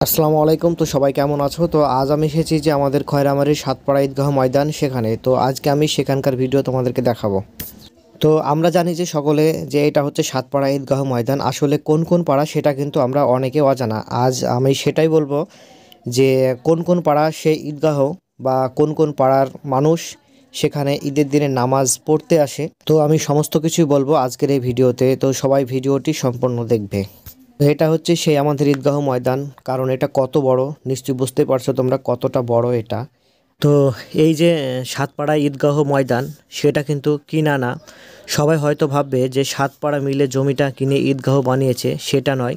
আসসালামু আলাইকুম। তো সবাই কেমন আছো? তো আজ আমি এসেছি যে আমাদের খয়রামারির সাতপাড়া ঈদগাহ ময়দান সেখানে। তো আজকে আমি সেখানকার ভিডিও তোমাদেরকে দেখাবো। তো আমরা জানি যে সকলে যে এটা হচ্ছে সাতপাড়া ঈদগাহ ময়দান। আসলে কোন কোন পাড়া সেটা কিন্তু আমরা অনেকে অজানা। আজ আমি সেটাই বলবো যে কোন কোন পাড়া সেই ঈদগাহ বা কোন কোন পাড়ার মানুষ সেখানে ঈদের দিনে নামাজ পড়তে আসে। তো আমি সমস্ত কিছুই বলবো আজকের এই ভিডিওতে। তো সবাই ভিডিওটি সম্পূর্ণ দেখবে। এটা হচ্ছে সেই আমাদের ঈদগাহ ময়দান, কারণ এটা কত বড় নিশ্চয়ই বুঝতে পারছো তোমরা কতটা বড় এটা। তো এই যে সাতপাড়া ঈদগাহ ময়দান সেটা কিন্তু কিনা না। সবাই হয়তো ভাববে যে সাতপাড়া মিলে জমিটা কিনে ঈদগাহ বানিয়েছে, সেটা নয়।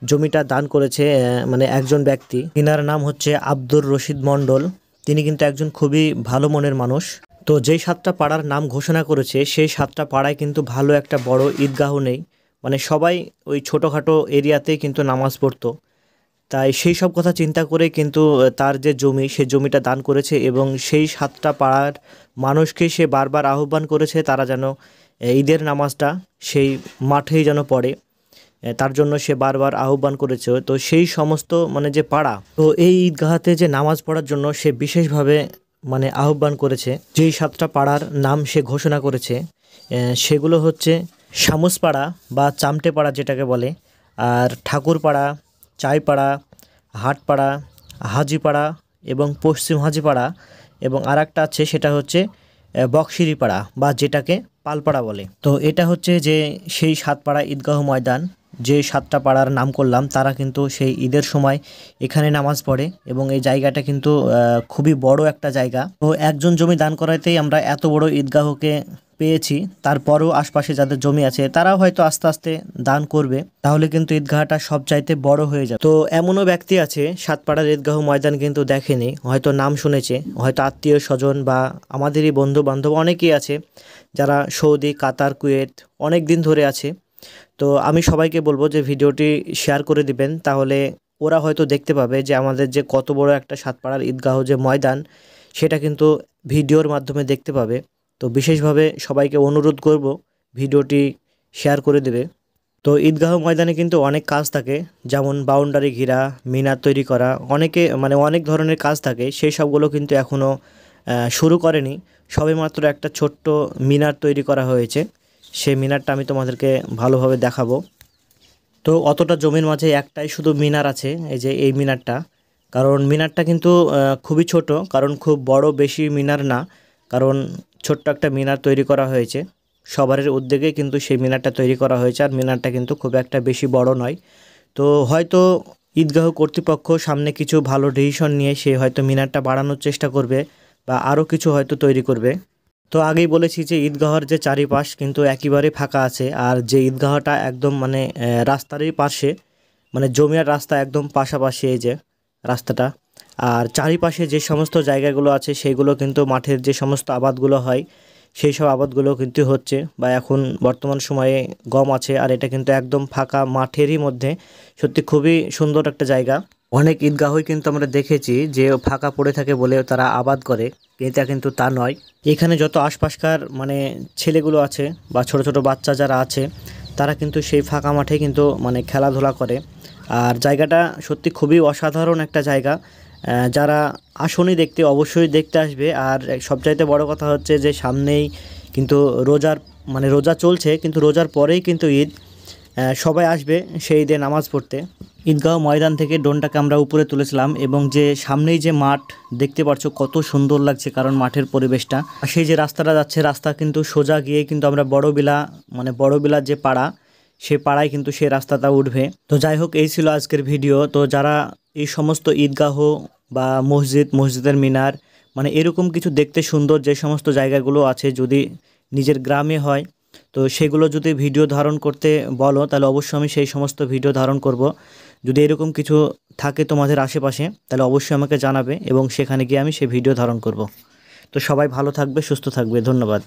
জমিটা দান করেছে মানে একজন ব্যক্তি, তিনার নাম হচ্ছে আব্দুর রশিদ মণ্ডল। তিনি কিন্তু একজন খুবই ভালো মনের মানুষ। তো যেই সাতটা পাড়ার নাম ঘোষণা করেছে সেই সাতটা পাড়ায় কিন্তু ভালো একটা বড় ঈদগাহ নেই। মানে সবাই ওই ছোটোখাটো এরিয়াতেই কিন্তু নামাজ পড়তো। তাই সেই সব কথা চিন্তা করে কিন্তু তার যে জমি সে জমিটা দান করেছে এবং সেই সাতটা পাড়ার মানুষকে সে বারবার আহ্বান করেছে তারা যেন ঈদের নামাজটা সেই মাঠেই যেন পড়ে। তার জন্য সে বারবার আহ্বান করেছে। তো সেই সমস্ত মানে যে পাড়া, তো এই ঈদগাহাতে যে নামাজ পড়ার জন্য সে বিশেষভাবে মানে আহ্বান করেছে। যেই সাতটা পাড়ার নাম সে ঘোষণা করেছে সেগুলো হচ্ছে শামুসপাড়া বা চামটেপাড়া যেটাকে বলে, আর ঠাকুরপাড়া, চাইপাড়া, হাটপাড়া, হাজিপাড়া এবং পশ্চিম হাজিপাড়া, এবং আর একটা আছে সেটা হচ্ছে বক্সিরিপাড়া বা যেটাকে পালপাড়া বলে। তো এটা হচ্ছে যে সেই সাতপাড়া ঈদগাহ ময়দান। যে সাতটা পাড়ার নাম করলাম তারা কিন্তু সেই ঈদের সময় এখানে নামাজ পড়ে এবং এই জায়গাটা কিন্তু খুবই বড় একটা জায়গা। তো একজন জমি দান করাতেই আমরা এত বড় ঈদগাহকে পেয়েছি। তারপরও আশপাশে যাদের জমি আছে তারাও হয়তো আস্তে আস্তে দান করবে, তাহলে কিন্তু ঈদগাহটা সবচাইতে বড় হয়ে যাবে। তো এমনও ব্যক্তি আছে সাতপাড়ার ঈদগাহ ময়দান কিন্তু দেখেনি, হয়তো নাম শুনেছে, হয়তো আত্মীয় স্বজন বা আমাদেরই বন্ধু বান্ধব অনেকেই আছে যারা সৌদি, কাতার, কুয়েত অনেক দিন ধরে আছে। তো আমি সবাইকে বলবো যে ভিডিওটি শেয়ার করে দিবেন, তাহলে ওরা হয়তো দেখতে পাবে যে আমাদের যে কত বড় একটা সাতপাড়ার ঈদগাহ যে ময়দান সেটা কিন্তু ভিডিওর মাধ্যমে দেখতে পাবে। তো বিশেষভাবে সবাইকে অনুরোধ করব ভিডিওটি শেয়ার করে দেবে। তো ঈদগাহ ময়দানে কিন্তু অনেক কাজ থাকে, যেমন বাউন্ডারি ঘেরা, মিনার তৈরি করা, অনেকে মানে অনেক ধরনের কাজ থাকে। সেই সবগুলো কিন্তু এখনও শুরু করেনি, সবেমাত্র একটা ছোট্ট মিনার তৈরি করা হয়েছে। সেই মিনারটা আমি তোমাদেরকে ভালোভাবে দেখাবো। তো অতটা জমির মাঝে একটাই শুধু মিনার আছে, এই যে এই মিনারটা। কারণ মিনারটা কিন্তু খুবই ছোট, কারণ খুব বড় বেশি মিনার না, কারণ ছোট্ট একটা মিনার তৈরি করা হয়েছে। সবারের উদ্যোগে কিন্তু সেই মিনারটা তৈরি করা হয়েছে, আর মিনারটা কিন্তু খুব একটা বেশি বড় নয়। তো হয়তো ঈদগাহ কর্তৃপক্ষ সামনে কিছু ভালো ডিসিশন নিয়ে সে হয়তো মিনারটা বাড়ানোর চেষ্টা করবে বা আরও কিছু হয়তো তৈরি করবে। তো আগেই বলেছি যে ঈদগাহর যে চারিপাশ কিন্তু একেবারে ফাঁকা আছে, আর যে ঈদগাহটা একদম মানে রাস্তারই পাশে, মানে জমি আর রাস্তা একদম পাশাপাশি এই যে রাস্তাটা। আর চারিপাশে যে সমস্ত জায়গাগুলো আছে সেইগুলো কিন্তু মাঠের যে সমস্ত আবাদগুলো হয় সেই সব আবাদগুলো কিন্তু হচ্ছে, বা এখন বর্তমান সময়ে গম আছে। আর এটা কিন্তু একদম ফাঁকা মাঠেরই মধ্যে, সত্যি খুবই সুন্দর একটা জায়গা। অনেক ঈদগাহই কিন্তু আমরা দেখেছি যে ফাঁকা পড়ে থাকে বলে তারা আবাদ করে, এটা কিন্তু তা নয়। এখানে যত আশপাশকার মানে ছেলেগুলো আছে বা ছোট ছোট বাচ্চা যারা আছে তারা কিন্তু সেই ফাঁকা মাঠে কিন্তু মানে খেলাধুলা করে। আর জায়গাটা সত্যি খুবই অসাধারণ একটা জায়গা। যারা আসনি দেখতে অবশ্যই দেখতে আসবে। আর সবচাইতে বড় কথা হচ্ছে যে সামনেই কিন্তু রোজার মানে রোজা চলছে, কিন্তু রোজার পরেই কিন্তু ঈদ। সবাই আসবে সেই ঈদে নামাজ পড়তে। ঈদগাহ ময়দান থেকে ড্রোনটাকে আমরা উপরে তুলেছিলাম, এবং যে সামনেই যে মাঠ দেখতে পাচ্ছ কত সুন্দর লাগছে, কারণ মাঠের পরিবেশটা। আর সেই যে রাস্তাটা যাচ্ছে, রাস্তা কিন্তু সোজা গিয়ে কিন্তু আমরা বড়বিলা মানে বড়বিলার যে পাড়া সেই পাড়ায় কিন্তু সেই রাস্তাটা উঠবে। তো যাই হোক, এই ছিল আজকের ভিডিও। তো যারা এই সমস্ত ঈদগাহ বা মসজিদের মিনার মানে এরকম কিছু দেখতে সুন্দর যে সমস্ত জায়গাগুলো আছে, যদি নিজের গ্রামে হয় তো সেগুলো যদি ভিডিও ধারণ করতে বলো তাহলে অবশ্যই আমি সেই সমস্ত ভিডিও ধারণ করব। যদি এরকম কিছু থাকে তোমাদের আশেপাশে তাহলে অবশ্যই আমাকে জানাবে এবং সেখানে গিয়ে আমি সেই ভিডিও ধারণ করব। তো সবাই ভালো থাকবে, সুস্থ থাকবে, ধন্যবাদ।